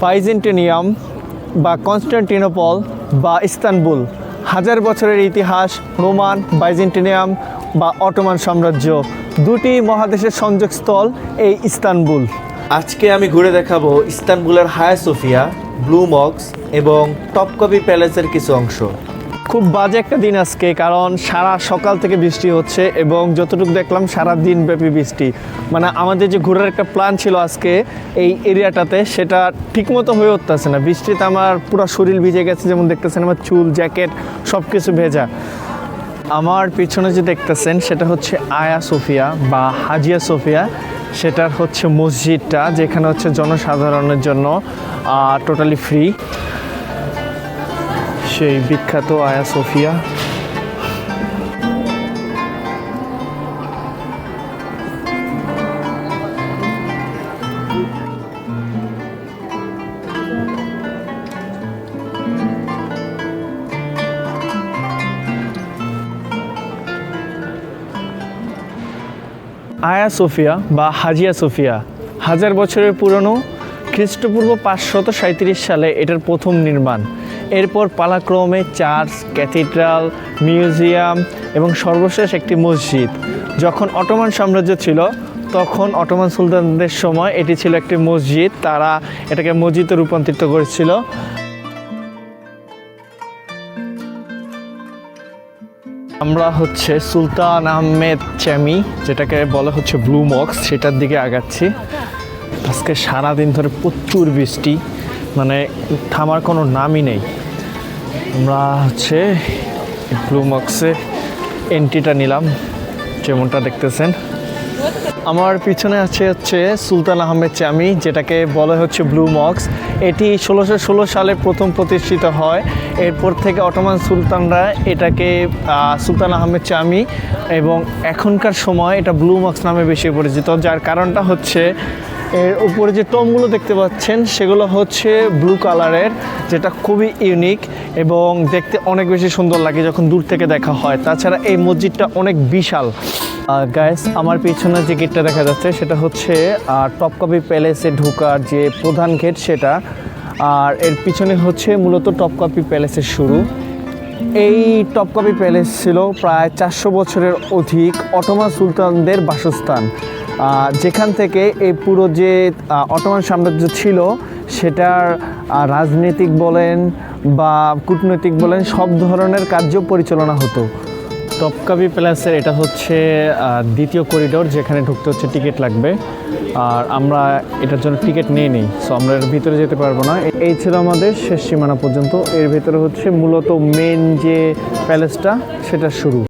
বাইজেন্টেনিয়াম বা কনস্টান্টিনোপল বা ইস্তানবুল, হাজার বছরের ইতিহাস, রোমান, বাইজেন্টেনিয়াম বা অটোমান সাম্রাজ্য, দুটি মহাদেশের সংযোগস্থল এই ইস্তানবুল। আজকে আমি ঘুরে দেখাবো ইস্তানবুলের হায়া সোফিয়া, ব্লু মস্ক এবং টপকাপি প্যালেসের কিছু অংশ। খুব বাজে একটা দিন আজকে, কারণ সারা সকাল থেকে বৃষ্টি হচ্ছে এবং যতটুকু দেখলাম সারা দিন ব্যাপী বৃষ্টি। মানে আমাদের যে ঘোরার একটা প্ল্যান ছিল আজকে এই এরিয়াটাতে, সেটা ঠিকমতো হয়ে উঠতেছে না। বৃষ্টিতে আমার পুরো শরীর ভিজে গেছে, যেমন দেখতেছেন আমার চুল, জ্যাকেট সব কিছু ভেজা। আমার পিছনে যে দেখতেছেন সেটা হচ্ছে আয়া সোফিয়া বা হাজিয়া সোফিয়া, সেটার হচ্ছে মসজিদটা, যেখানে হচ্ছে জনসাধারণের জন্য টোটালি ফ্রি। সেই বিখ্যাত আয়া সোফিয়া। আয়া সোফিয়া বা হাজিয়া সোফিয়া হাজার বছরের পুরনো। খ্রিস্টপূর্ব 537 সালে এটার প্রথম নির্মাণ। এরপর পালাক্রমে চার্চ, ক্যাথিড্রাল, মিউজিয়াম এবং সর্বশেষ একটি মসজিদ। যখন অটোমান সাম্রাজ্য ছিল তখন অটোমান সুলতানদের সময় এটি ছিল একটি মসজিদ, তারা এটাকে মসজিদে রূপান্তরিত করেছিল। আমরা হচ্ছে সুলতান আহমেদ চ্যামি, যেটাকে বলা হচ্ছে ব্লু মস্ক, সেটার দিকে আগাচ্ছি। আজকে সারাদিন ধরে প্রচুর বৃষ্টি, মানে থামার কোনো নামই নেই। আমরা হচ্ছে ব্লু মস্কে এন্ট্রিটা নিলাম, যেমনটা দেখতেছেন। আমার পিছনে হচ্ছে সুলতান আহমেদ চ্যামি, যেটাকে বলা হচ্ছে ব্লু মস্ক। এটি 1616 সালে প্রথম প্রতিষ্ঠিত হয়। এরপর থেকে অটোমান সুলতানরা এটাকে সুলতান আহমেদ চ্যামি, এবং এখনকার সময় এটা ব্লু মস্ক নামে বেশি পরিচিত। যার কারণটা হচ্ছে এর উপরে যে টমগুলো দেখতে পাচ্ছেন সেগুলো হচ্ছে ব্লু কালারের, যেটা খুবই ইউনিক এবং দেখতে অনেক বেশি সুন্দর লাগে যখন দূর থেকে দেখা হয়। তাছাড়া এই মসজিদটা অনেক বিশাল। গাইস, আমার পিছনে যে গেটটা দেখা যাচ্ছে সেটা হচ্ছে টপকাপি প্যালেসে ঢোকার যে প্রধান গেট সেটা, আর এর পিছনে হচ্ছে মূলত টপকাপি প্যালেসের শুরু। এই টপকাপি প্যালেস ছিল প্রায় 400 বছরের অধিক অটোমান সুলতানদের বাসস্থান, যেখান থেকে এই পুরো যে অটোমান সাম্রাজ্য ছিল সেটার রাজনৈতিক বলেন বা কূটনৈতিক বলেন সব ধরনের কার্য পরিচালনা হতো। টপকাপি প্যালেসের এটা হচ্ছে দ্বিতীয় করিডোর, যেখানে ঢুকতে হচ্ছে টিকিট লাগবে, আর আমরা এটার জন্য টিকিট নিয়ে নিই, সো আমরা এর ভিতরে যেতে পারবো না। এই ছিল আমাদের শেষ সীমানা পর্যন্ত। এর ভিতরে হচ্ছে মূলত মেন যে প্যালেসটা সেটা শুরু।